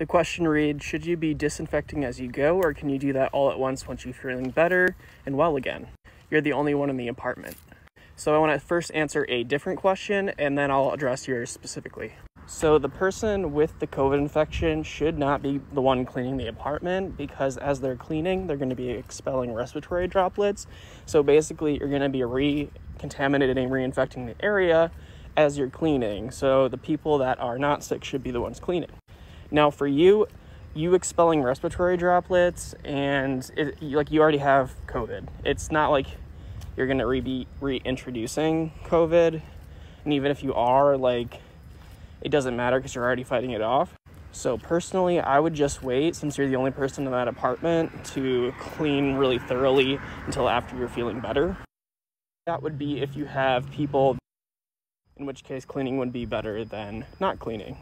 The question reads, should you be disinfecting as you go, or can you do that all at once you're feeling better and well again? You're the only one in the apartment. So I want to first answer a different question, and then I'll address yours specifically. So the person with the COVID infection should not be the one cleaning the apartment, because as they're cleaning, they're going to be expelling respiratory droplets. So basically, you're going to be recontaminating, reinfecting the area as you're cleaning. So the people that are not sick should be the ones cleaning. Now for you expelling respiratory droplets, and you already have COVID. It's not like you're going to be reintroducing COVID. And even if you are, it doesn't matter because you're already fighting it off. So personally, I would just wait, since you're the only person in that apartment, to clean really thoroughly until after you're feeling better. That would be if you have people, in which case cleaning would be better than not cleaning.